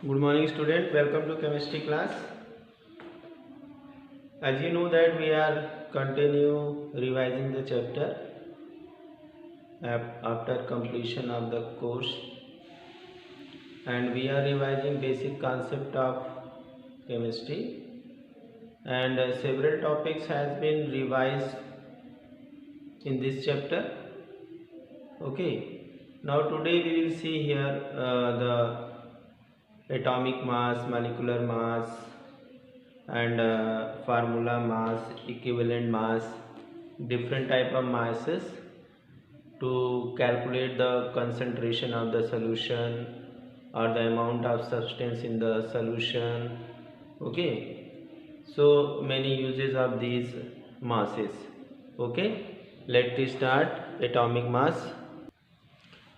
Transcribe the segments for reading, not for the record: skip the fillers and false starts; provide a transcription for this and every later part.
Good morning student, welcome to chemistry class. As you know that we are continue revising the chapter after completion of the course, and we are revising basic concept of chemistry, and several topics has been revised in this chapter. Okay, now today we will see here the atomic mass, molecular mass, and formula mass, equivalent mass, different type of masses to calculate the concentration of the solution or the amount of substance in the solution. Okay, so many uses of these masses. Okay, let's start atomic mass.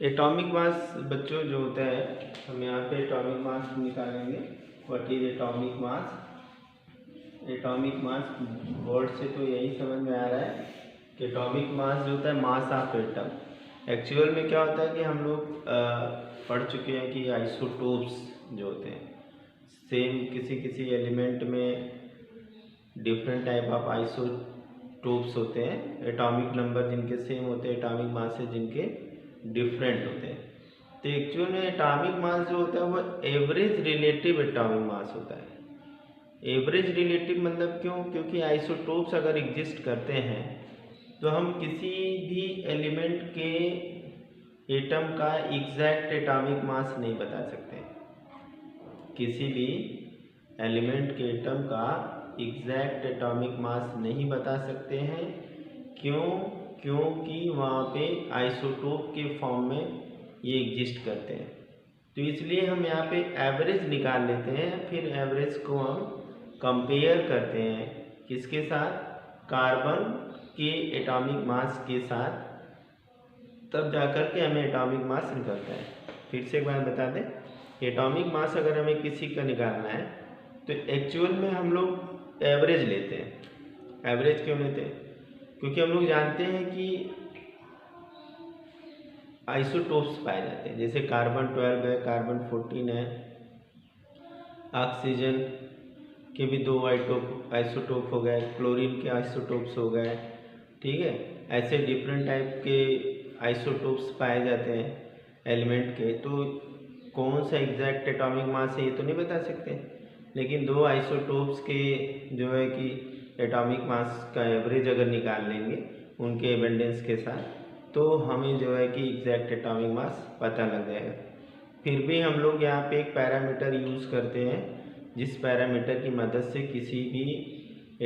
Atomic mass बच्चों जो होता है, हम यहाँ पे atomic mass निकालेंगे. What is atomic mass? Atomic mass word से तो यही समझ में आ रहा है कि एटॉमिक मास जो होता है मास ऑफ एटम. एक्चुअल में क्या होता है कि हम लोग पढ़ चुके हैं कि आइसोटोप्स जो होते हैं, सेम किसी किसी एलिमेंट में डिफरेंट टाइप ऑफ आइसोटोप्स होते हैं. एटॉमिक नंबर जिनके सेम होते हैं, एटॉमिक मासेस जिनके डिफरेंट होते हैं. तो एक्चुअल में एटॉमिक मास जो होता है वो एवरेज रिलेटिव एटॉमिक मास होता है. एवरेज रिलेटिव मतलब क्यों? क्योंकि आइसोटोप्स अगर एग्जिस्ट करते हैं तो हम किसी भी एलिमेंट के एटम का एग्जैक्ट एटॉमिक मास नहीं बता सकते. किसी भी एलिमेंट के एटम का एग्जैक्ट एटॉमिक मास नहीं बता सकते हैं. क्यों? क्योंकि वहाँ पे आइसोटोप के फॉर्म में ये एग्जिस्ट करते हैं. तो इसलिए हम यहाँ पे एवरेज निकाल लेते हैं. फिर एवरेज को हम कंपेयर करते हैं किसके साथ? कार्बन के एटॉमिक मास के साथ. तब जाकर के हमें एटॉमिक मास निकलता है. फिर से एक बार बता दें, एटॉमिक मास अगर हमें किसी का निकालना है तो एक्चुअल में हम लोग एवरेज लेते हैं. एवरेज क्यों लेते हैं? क्योंकि हम लोग जानते हैं कि आइसोटोप्स पाए जाते हैं. जैसे कार्बन 12 है, कार्बन 14 है, ऑक्सीजन के भी 2 आइसोटोप हो गए, क्लोरीन के आइसोटोप्स हो गए. ठीक है, ऐसे डिफरेंट टाइप के आइसोटोप्स पाए जाते हैं एलिमेंट के. तो कौन सा एग्जैक्ट एटॉमिक मास है ये तो नहीं बता सकते, लेकिन 2 आइसोटोप्स के जो है कि एटॉमिक मास का एवरेज अगर निकाल लेंगे उनके एबंडेंस के साथ, तो हमें जो है कि एग्जैक्ट एटॉमिक मास पता लग जाएगा. फिर भी हम लोग यहाँ पे एक पैरामीटर यूज़ करते हैं, जिस पैरामीटर की मदद से किसी भी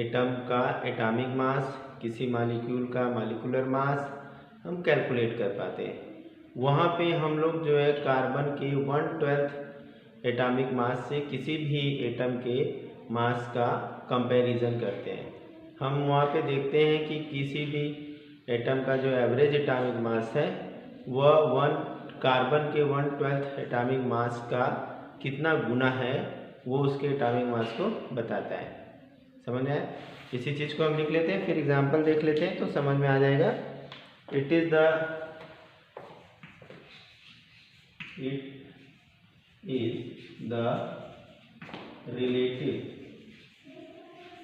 एटम का एटॉमिक मास, किसी मॉलिक्यूल का मॉलिक्यूलर मास हम कैलकुलेट कर पाते हैं. वहाँ पे हम लोग जो है कार्बन के 1/12 एटॉमिक मास से किसी भी एटम के मास का कंपैरिजन करते हैं. हम वहाँ पे देखते हैं कि किसी भी एटम का जो एवरेज एटॉमिक मास है वह कार्बन के 1/12 एटॉमिक मास का कितना गुना है वो उसके एटॉमिक मास को बताता है. समझ में आया? इसी चीज़ को हम लिख लेते हैं, फिर एग्जांपल देख लेते हैं तो समझ में आ जाएगा. It is the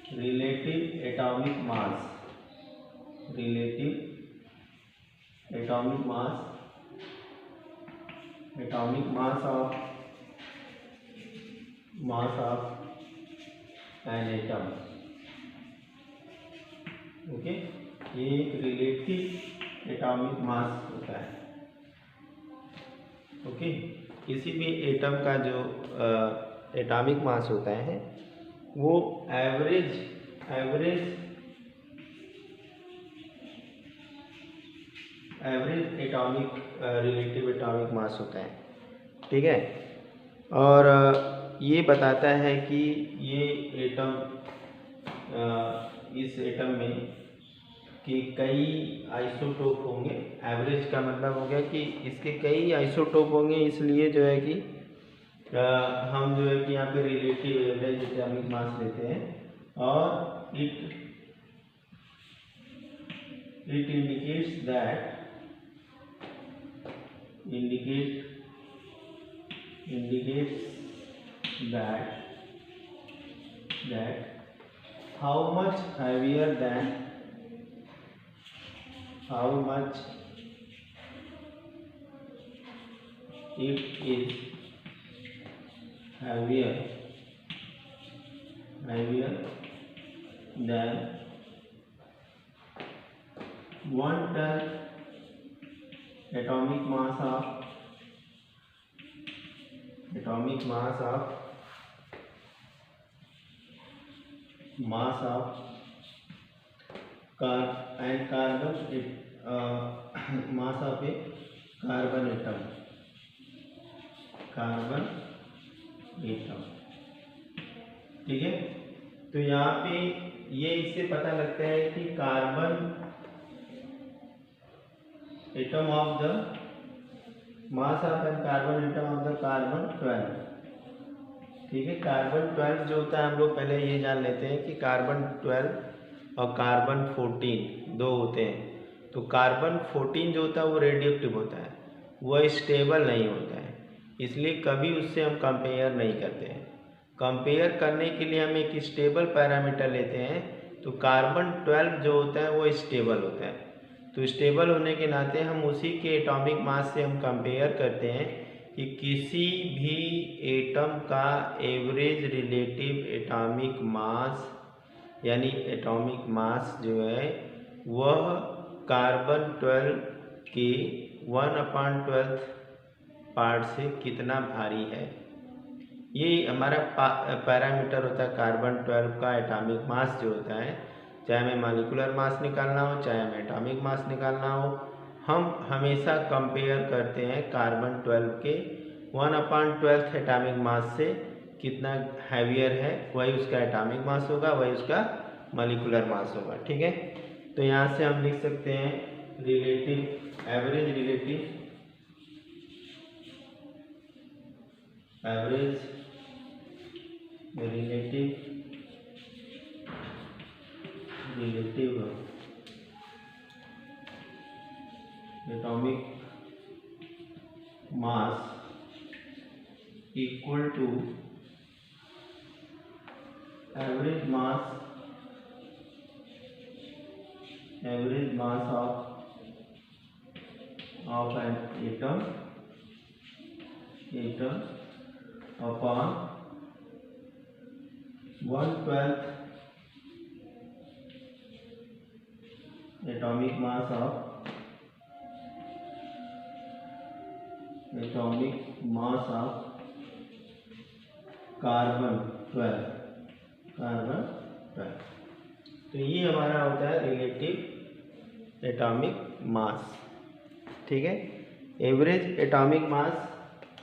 relative atomic mass of an atom. Okay, ये एक रिलेटिव एटॉमिक मास होता है. ओके, किसी भी एटम का जो एटॉमिक मास होता है वो एवरेज एटॉमिक रिलेटिव एटॉमिक मास होता है. ठीक है, और ये बताता है कि ये एटम इस एटम में कि कई आइसोटोप होंगे. एवरेज का मतलब हो गया कि इसके कई आइसोटोप होंगे, इसलिए जो है कि हम जो है कि यहाँ पे रिलेटिव एवरेज एटॉमिक मास लेते हैं. और it indicates that how much heavier than it is heavier than 1/10 atomic mass of carbon mass of a carbon atom ठीक है। तो यहाँ पे ये इससे पता लगता है कि carbon atom of the mass of an carbon atom of the carbon 12, ठीक है। कार्बन 12 जो होता है, हम लोग पहले ये जान लेते हैं कि कार्बन 12 और कार्बन 14 दो होते हैं। तो कार्बन 14 जो होता है वो रेडियोएक्टिव होता है, वह स्टेबल नहीं होता है, इसलिए कभी उससे हम कंपेयर नहीं करते हैं। कंपेयर करने के लिए हम एक स्टेबल पैरामीटर लेते हैं, तो कार्बन 12 जो होता है वो स्टेबल होता है। तो स्टेबल होने के नाते हम उसी के एटॉमिक मास से हम कंपेयर करते हैं कि किसी भी एटम का एवरेज रिलेटिव एटॉमिक मास, यानी एटॉमिक मास जो है वह कार्बन 12 के 1/12 पार्ट से कितना भारी है। ये हमारा पैरामीटर होता है कार्बन 12 का एटॉमिक मास जो होता है। चाहे हमें मॉलिक्यूलर मास निकालना हो, चाहे हमें एटॉमिक मास निकालना हो, हम हमेशा कंपेयर करते हैं कार्बन 12 के 1/12 एटॉमिक मास से कितना हैवियर है, वही उसका एटॉमिक मास होगा, वही उसका मॉलिक्यूलर मास होगा, ठीक है। तो यहाँ से हम लिख सकते हैं average relative atomic mass equal to average mass of an atom upon 1/12 atomic mass of carbon 12। तो ये हमारा होता है रिलेटिव एटॉमिक मास, ठीक है। एवरेज एटॉमिक मास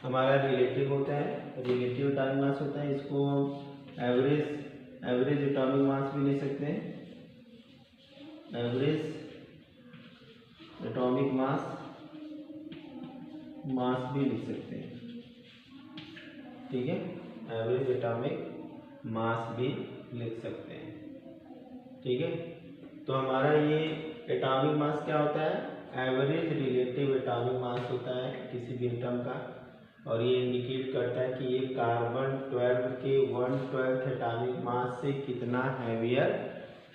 हमारा रिलेटिव होता है, रिलेटिव एटॉमिक मास होता है। इसको हम एवरेज एटॉमिक मास भी ले सकते हैं, एवरेज एटॉमिक मास भी लिख सकते हैं, ठीक है। एवरेज एटॉमिक मास भी लिख सकते हैं, ठीक है। तो हमारा ये एटॉमिक मास क्या होता है, एवरेज रिलेटिव एटॉमिक मास होता है किसी भी एटम का, और ये इंडिकेट करता है कि ये कार्बन 12 के 1/12 एटॉमिक मास से कितना हैवियर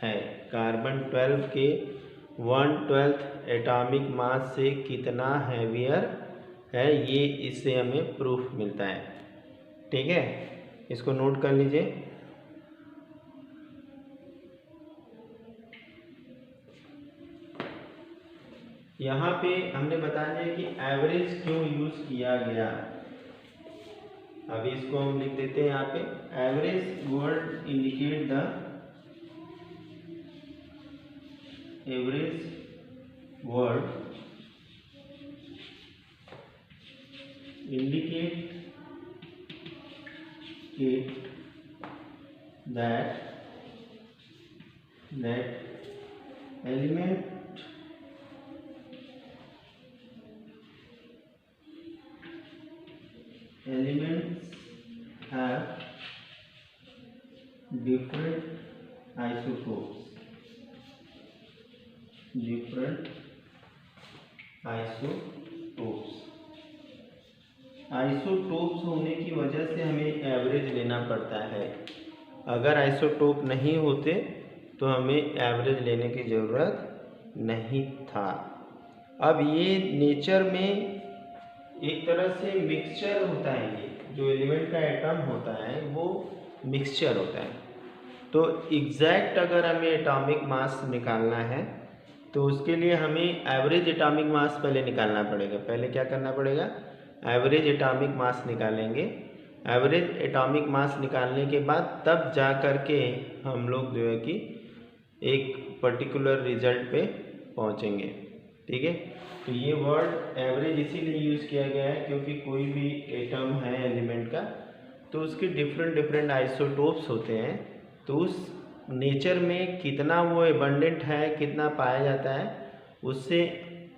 है। कार्बन 12 के 1/12 एटॉमिक मास से कितना हैवियर है, ये इससे हमें प्रूफ मिलता है, ठीक है। इसको नोट कर लीजिए। यहाँ पे हमने बताया है कि एवरेज क्यों यूज किया गया। अभी इसको हम लिख देते हैं यहाँ पे, average word indicate the that elements have different isotopes होने की वजह से हमें एवरेज लेना पड़ता है। अगर आइसोटोप नहीं होते तो हमें एवरेज लेने की ज़रूरत नहीं था। अब ये नेचर में एक तरह से मिक्सचर होता है, ये जो एलिमेंट का एटम होता है वो मिक्सचर होता है। तो एग्जैक्ट अगर हमें एटॉमिक मास निकालना है तो उसके लिए हमें एवरेज एटॉमिक मास पहले निकालना पड़ेगा। पहले क्या करना पड़ेगा, एवरेज एटॉमिक मास निकालेंगे। एवरेज एटॉमिक मास निकालने के बाद तब जा कर के हम लोग जो है कि एक पर्टिकुलर रिजल्ट पे पहुंचेंगे। ठीक है, तो ये वर्ड एवरेज इसीलिए यूज़ किया गया है क्योंकि कोई भी एटम है एलिमेंट का तो उसके डिफरेंट आइसोटोप्स होते हैं, तो उस नेचर में कितना वो एबंडेंट है, कितना पाया जाता है, उससे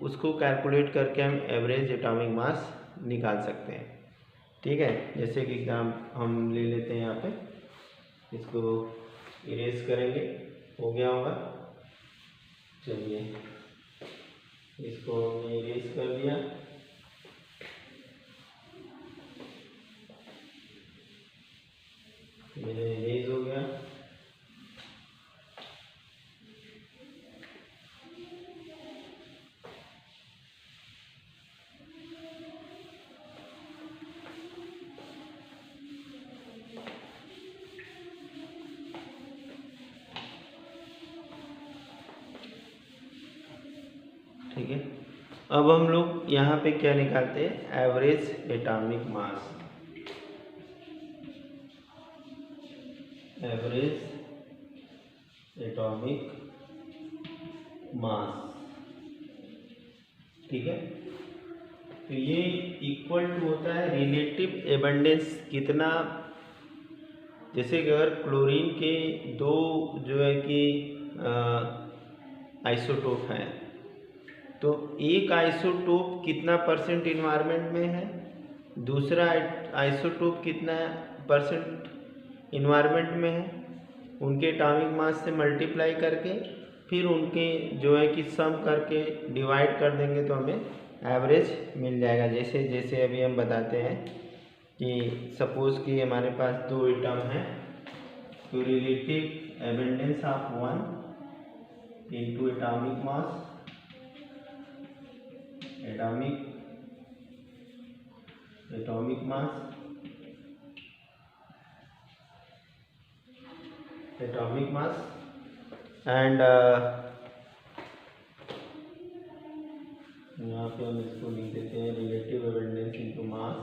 उसको कैलकुलेट करके हम एवरेज एटॉमिक मास निकाल सकते हैं। ठीक है, जैसे कि एग्जाम हम ले लेते हैं, यहाँ पे इसको इरेज करेंगे, हो गया होगा। चलिए इसको हमने इरेज कर दिया। मेरा इरेज हो गया। ठीक है, अब हम लोग यहाँ पे क्या निकालते हैं, average atomic mass. Average atomic mass, ठीक है, तो ये इक्वल टू होता है रिलेटिव एबंडेंस। कितना, जैसे अगर क्लोरीन के दो जो है कि आइसोटोप हैं तो एक आइसोटोप कितना परसेंट इन्वायरमेंट में है, दूसरा आइसोटोप कितना परसेंट इन्वायरमेंट में है, उनके एटॉमिक मास से मल्टीप्लाई करके फिर उनके जो है कि सम करके डिवाइड कर देंगे तो हमें एवरेज मिल जाएगा। जैसे जैसे अभी हम बताते हैं कि सपोज कि हमारे पास दो एटम हैं, तो relative abundance of 1 into atomic mass, atomic mass, and यहाँ पे हम इसको लिख देते हैं relative abundance into mass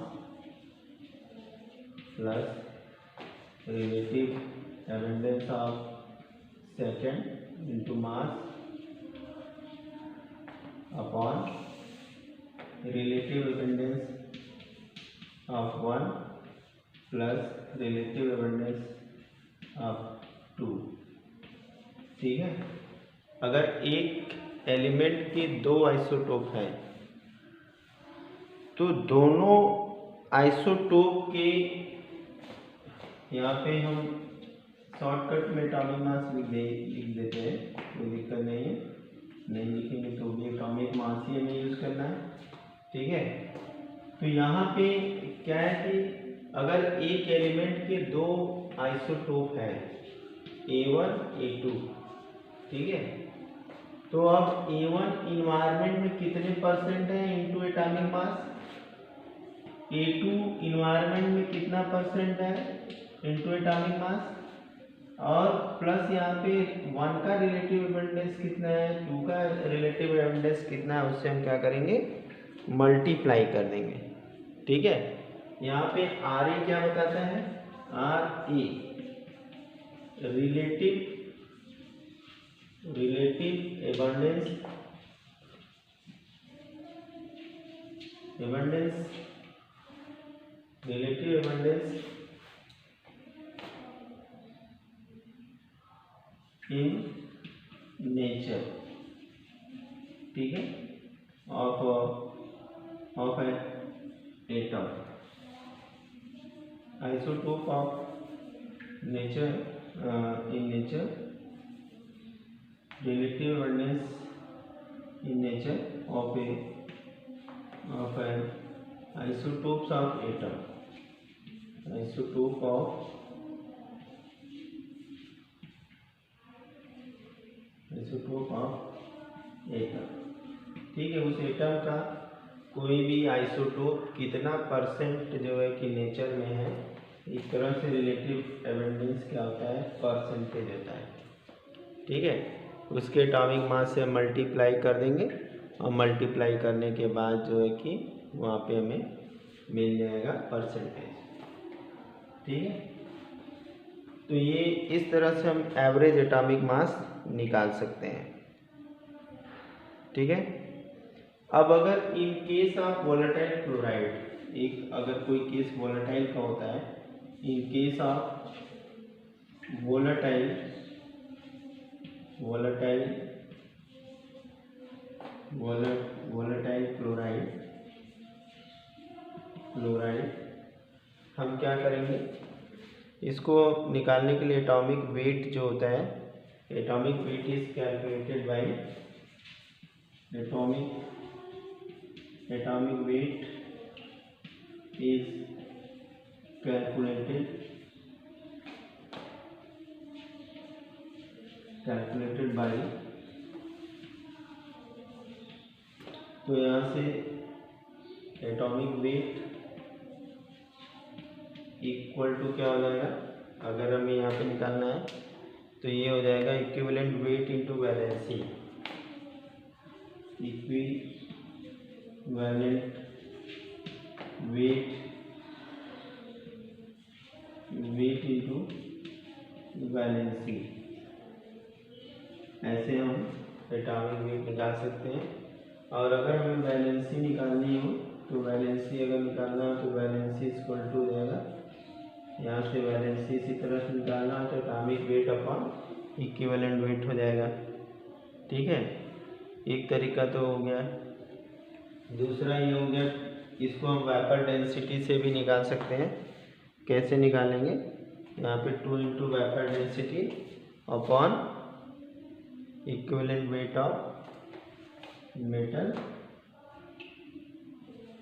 plus relative abundance of second into mass upon relative abundance of 1 plus relative abundance of 2। ठीक है, अगर एक एलिमेंट के दो आइसोटोप हैं तो दोनों आइसोटोप के यहाँ पे हम शॉर्टकट में एटॉमिक मास लिख देते हैं, कोई दिक्कत नहीं है, नहीं लिखेंगे तो भी एटॉमिक मास ही हमें यूज़ करना है। ठीक है, तो यहाँ पे क्या है कि अगर एक एलिमेंट के दो आइसोटोप है A1 A2, ठीक है, तो अब A1 इन्वायरमेंट में कितने परसेंट है into atomic mass, A2 environment में कितना परसेंट है इनटू एटॉमिक मास, और प्लस यहाँ पे 1 का रिलेटिव एबंडेंस कितना है, 2 का रिलेटिव एबंडेंस कितना है, उससे हम क्या करेंगे, मल्टीप्लाई कर देंगे। ठीक है, यहाँ पे RA क्या बताता है, RA relative abundance relative abundance in nature. ठीक है, of an atom, isotope of nature in nature, relative abundance in nature of an isotopes of atom, isotope of isotope of atom. ठीक है, उस एटम का कोई भी आइसोटोप कितना percent जो है कि नेचर में है, इस तरह से रिलेटिव एविडेंस क्या होता है, परसेंटेज होता है। ठीक है, उसके एटॉमिक मास से मल्टीप्लाई कर देंगे और मल्टीप्लाई करने के बाद जो है कि वहाँ पे हमें मिल जाएगा परसेंटेज। ठीक है, तो ये इस तरह से हम एवरेज एटॉमिक मास निकाल सकते हैं। ठीक है, अब अगर in case of volatile chloride, एक अगर कोई केस वोलेटाइल का होता है, in case of volatile chloride हम क्या करेंगे, इसको निकालने के लिए एटॉमिक वेट जो होता है, atomic weight is calculated by atomic weight is calculated by, तो यहाँ से एटॉमिक वेट इक्वल टू क्या हो जाएगा, अगर हमें यहाँ पे निकालना है तो ये हो जाएगा equivalent weight into valency, equivalent weight into valency. ऐसे हम एटॉमिक वेट निकाल सकते हैं। और अगर हमें वैलेंसी निकालनी हो तो वैलेंसी अगर निकालना हो तो वैलेंसी इक्वल टू हो जाएगा, यहाँ से वैलेंसी इसी तरह से निकालना हो तो atomic weight upon equivalent wait हो जाएगा। ठीक है, एक तरीका तो हो गया। दूसरा ये हो गया, इसको हम वेपर डेंसिटी से भी निकाल सकते हैं। कैसे निकालेंगे, यहाँ पे 2 into vapour density upon equivalent weight of metal,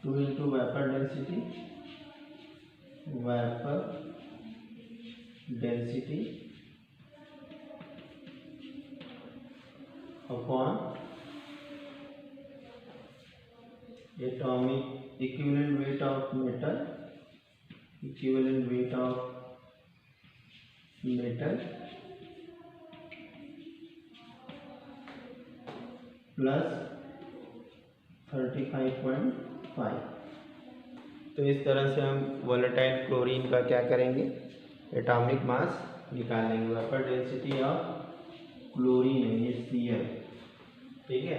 2 into vapour density upon atomic equivalent weight of metal plus 35.5। तो इस तरह से हम वोलेटाइल क्लोरीन का क्या करेंगे, एटॉमिक मास निकालेंगे। वेपर डेंसिटी ऑफ क्लोरीन है ये Cl। ठीक है,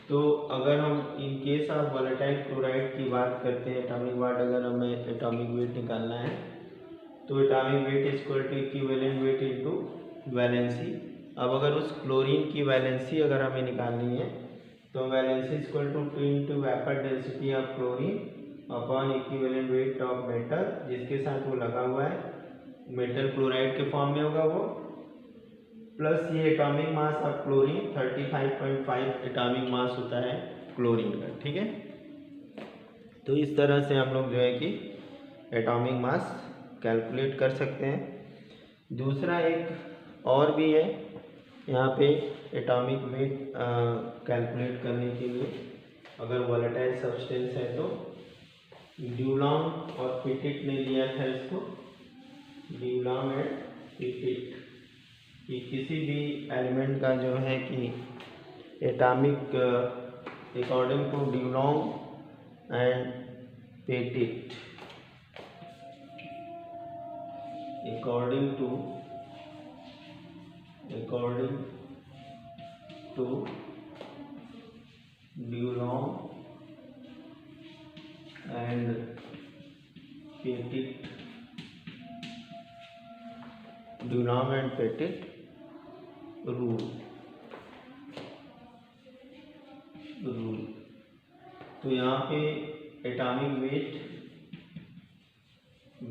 तो अगर हम in case of volatile chloride की बात करते हैं, एटॉमिक वाट अगर हमें एटॉमिक वेट निकालना है तो atomic weight is equal to equivalent weight into valency. अब अगर उस क्लोरीन की वैलेंसी अगर हमें निकालनी है तो valency is equal to 2 into vapour density of chlorine upon equivalent weight of metal, जिसके साथ वो लगा हुआ है मेटल क्लोराइड के फॉर्म में होगा वो, प्लस ये atomic mass of chlorine 35.5 atomic mass होता है क्लोरीन का। ठीक है, तो इस तरह से हम लोग जो है कि एटॉमिक मास कैलकुलेट कर सकते हैं। दूसरा एक और भी है, यहाँ पे एटॉमिक वेट कैलकुलेट करने के लिए अगर वोलेटाइल सब्सटेंस है तो ड्यूलॉन्ग और पिटिट ने लिया था इसको, ड्यूलॉन्ग एंड पिटिट, कि किसी भी एलिमेंट का जो है कि atomic according to Dulong and Petit, according to Dulong and Petit rule। तो यहाँ पे atomic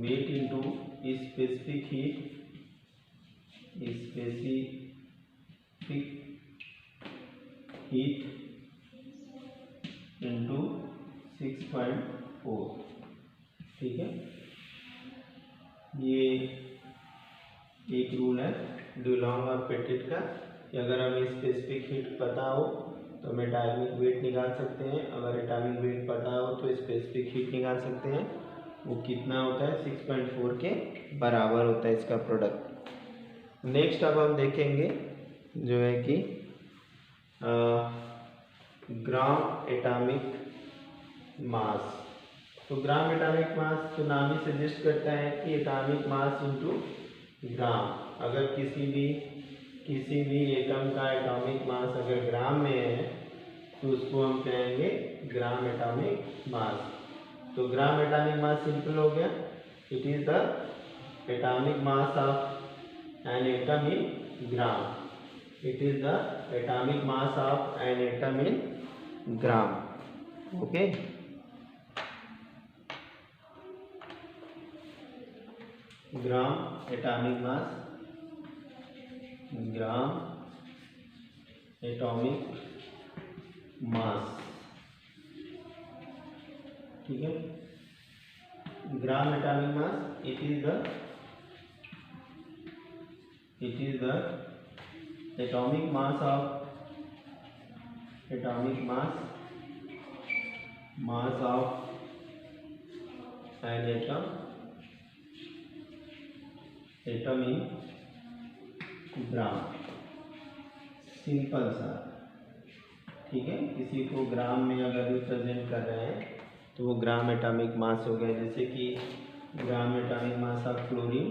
weight into specific heat into 6.4। ठीक है, ये एक रूल है ड्यूलॉन्ग और पेटिट का। कि अगर हमें स्पेसिफिक हीट पता हो तो हम एटॉमिक वेट निकाल सकते हैं, अगर एटॉमिक वेट पता हो तो स्पेसिफिक हीट निकाल सकते हैं। वो कितना होता है 6.4 के बराबर होता है इसका प्रोडक्ट। नेक्स्ट अब हम देखेंगे जो है कि ग्राम एटॉमिक मास। तो ग्राम एटॉमिक मास तो नाम ही सजेस्ट करता है कि एटॉमिक मास इनटू ग्राम। अगर किसी भी एटम का एटॉमिक मास अगर ग्राम में है तो उसको हम कहेंगे ग्राम एटॉमिक मास। तो ग्राम एटॉमिक मास सिंपल हो गया, it is the atomic mass of an atom in gram. It is the atomic mass of an atom in gram. Okay, gram atomic mass, gram atomic मास, ठीक है। ग्राम atomic mass it is the atomic mass of an atom in gram. Simple सा, ठीक है। किसी को ग्राम में अगर represent कर रहे हैं तो वो ग्राम एटॉमिक मास हो गया। जैसे कि gram atomic mass of chlorine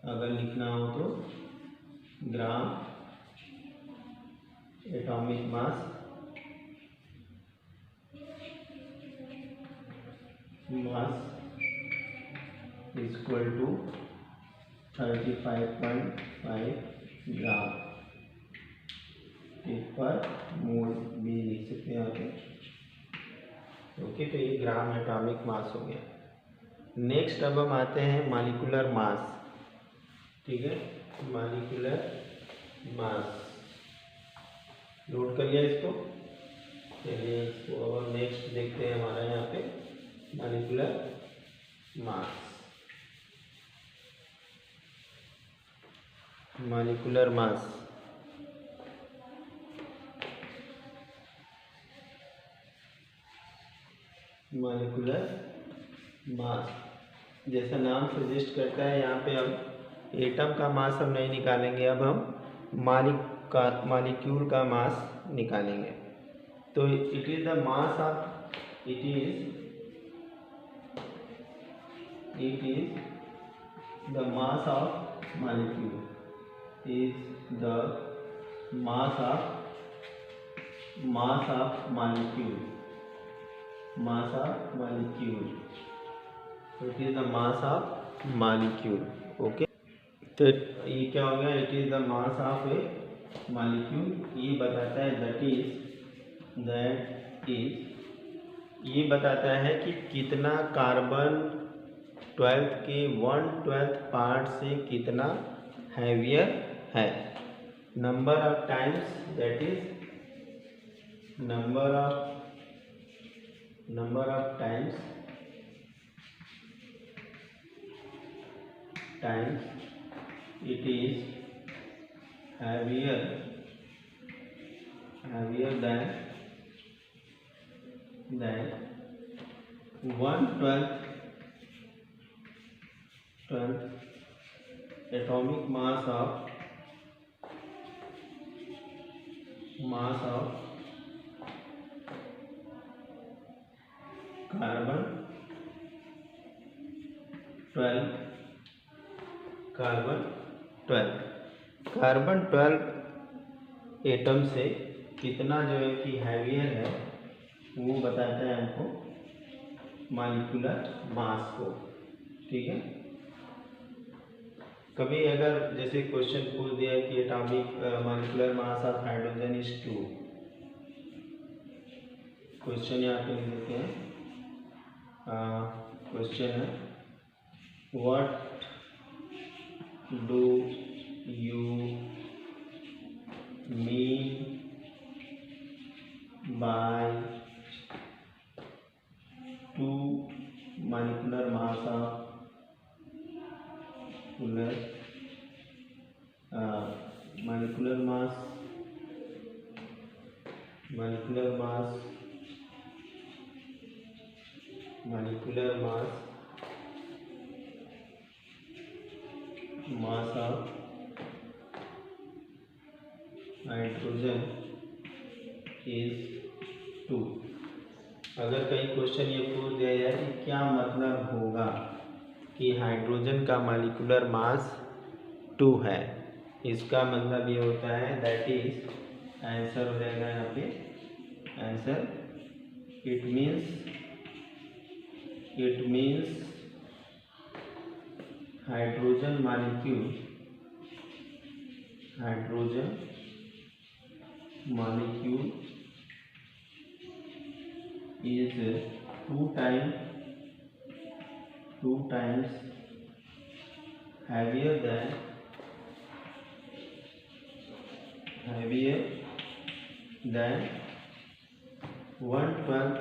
अगर लिखना हो तो gram atomic mass equal to 35.5 gram पर मोल भी लिख सकते हैं यहाँ पे। ओके, तो ये ग्राम एटॉमिक मास हो गया। नेक्स्ट अब हम आते हैं मॉलिक्यूलर मास, ठीक है। मॉलिक्यूलर मास नोट कर लिया इसको। चलिए इसको अब हम नेक्स्ट देखते हैं हमारा यहाँ पे molecular mass. Molecular mass, molecular mass जैसा नाम सजेस्ट करता है, यहाँ पे अब एटम का मास हम नहीं निकालेंगे, अब हम मॉलिक्यूल का मास निकालेंगे। तो it is the mass of the mass of molecule, is the mass of molecule, mass of molecule. It is the mass of molecule. Okay, तो ये क्या हो गया, it is the mass of a molecule. ये बताता है that is ये बताता है कि कितना कार्बन 12th के 1/12 पार्ट से कितना हैवियर है। Number of times, that is number of times it is heavier than 1/12 atomic mass of carbon 12 atom से कितना जो है कि हैवियर है, वो बताता है हमको मॉलिक्यूलर मास को, ठीक है। कभी अगर जैसे क्वेश्चन पूछ दिया कि atomic molecular mass of hydrogen is 2, question यहाँ पे लिख देते हैं। क्वेश्चन है, what do you mean by 2 molecular mass of molecular mass molecular mass of hydrogen is 2। अगर कहीं क्वेश्चन ये पूछ दिया जाए कि क्या मतलब होगा कि हाइड्रोजन का मॉलिक्यूलर मास 2 है, इसका मतलब ये होता है दैट इज, आंसर हो जाएगा यहाँ पे answer, it means hydrogen molecule is 2 times heavier than 1/12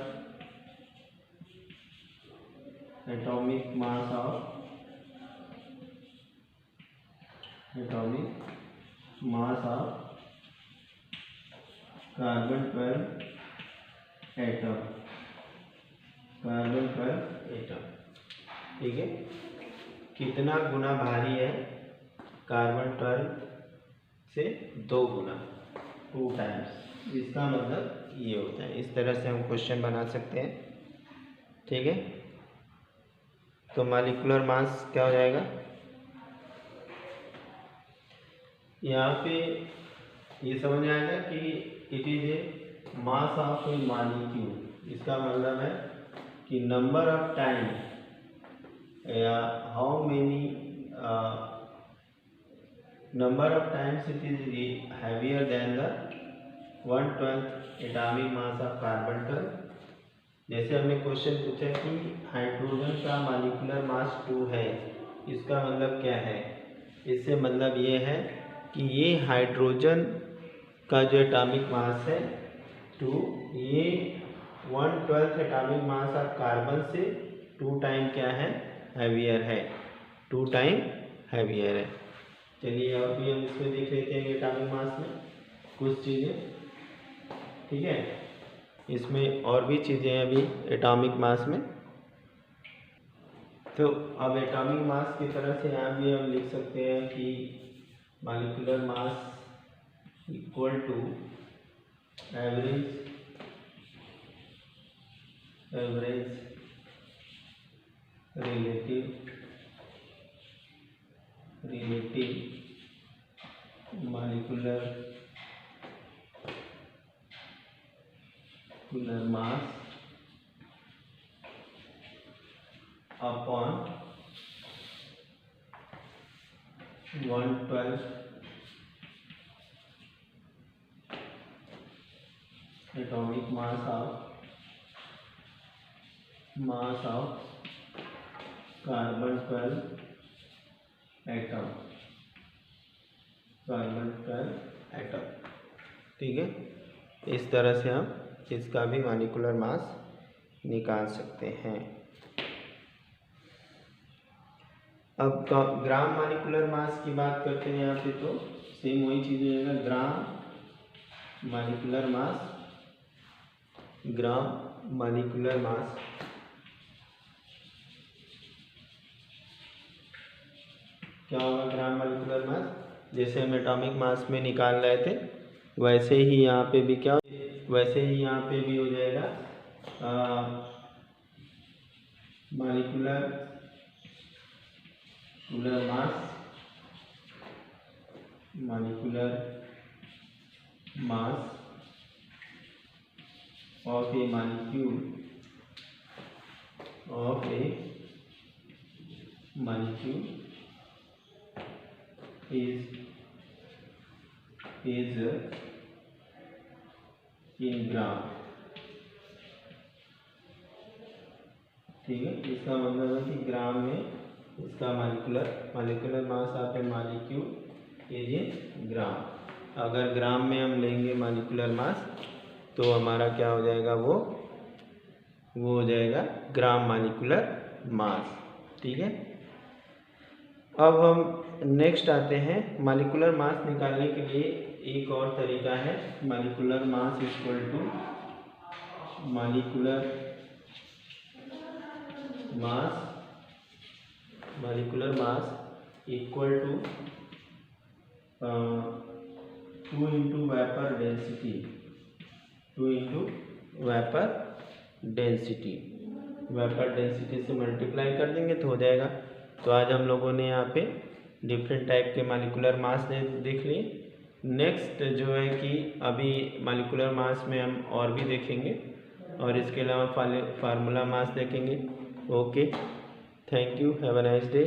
atomic mass of carbon 12 atom. ठीक है, कितना गुना भारी है कार्बन 12 से 2 गुना, 2 टाइम्स, इसका मतलब ये होता है। इस तरह से हम क्वेश्चन बना सकते हैं। ठीक है, तो मॉलिक्यूलर मास क्या हो जाएगा, यहाँ पे ये समझ में आएगा कि it is a mass of a molecule. इसका मतलब है कि नंबर ऑफ टाइम या how many number of times it is heavier than the 1/12 atomic mass of carbon 12। जैसे हमने क्वेश्चन पूछा कि हाइड्रोजन का मॉलिक्यूलर मास 2 है, इसका मतलब क्या है, इससे मतलब ये है कि ये हाइड्रोजन का जो एटॉमिक मास है 2, ये 1/12 एटॉमिक मास ऑफ कार्बन से 2 टाइम क्या है, हैवियर है, 2 टाइम हैवियर है। चलिए और भी हम इसमें देख लेते हैं एटॉमिक मास में कुछ चीज़ें। ठीक है, इसमें और भी चीज़ें हैं अभी एटॉमिक मास में। तो अब एटॉमिक मास की तरह से यहाँ भी हम लिख सकते हैं कि molecular mass equal to average relative molecular mass upon 1/12 atomic mass of carbon 12 atom. ठीक है, इस तरह से हम इसका भी मॉलिक्यूलर मास निकाल सकते हैं। अब ग्राम मॉलिक्यूलर मास की बात करते हैं यहाँ पे, तो सेम वही चीज़ हो जाएगा, ग्राम मॉलिक्यूलर मास क्या होगा, ग्राम मॉलिक्यूलर मास, जैसे हम एटॉमिक मास में निकाल रहे थे वैसे ही यहाँ पे भी हो जाएगा molecular mass of a molecule is in gram. ठीक है, इसका मतलब है कि ग्राम में इसका molecular mass of a molecule is in gram. अगर ग्राम में हम लेंगे मॉलिक्यूलर मास तो हमारा क्या हो जाएगा, वो हो जाएगा ग्राम मॉलिक्यूलर मास। ठीक है, अब हम नेक्स्ट आते हैं, मॉलिक्यूलर मास निकालने के लिए एक और तरीका है molecular mass equal to molecular mass equal to 2 into vapour density, 2 into vapour density से मल्टीप्लाई कर देंगे तो हो जाएगा। तो आज हम लोगों ने यहाँ पे डिफरेंट टाइप के मॉलिक्यूलर मास देख लिए। नेक्स्ट जो है कि अभी मॉलिक्यूलर मास में हम और भी देखेंगे और इसके अलावा फार्मूला मास देखेंगे। Okay, thank you, have a nice day.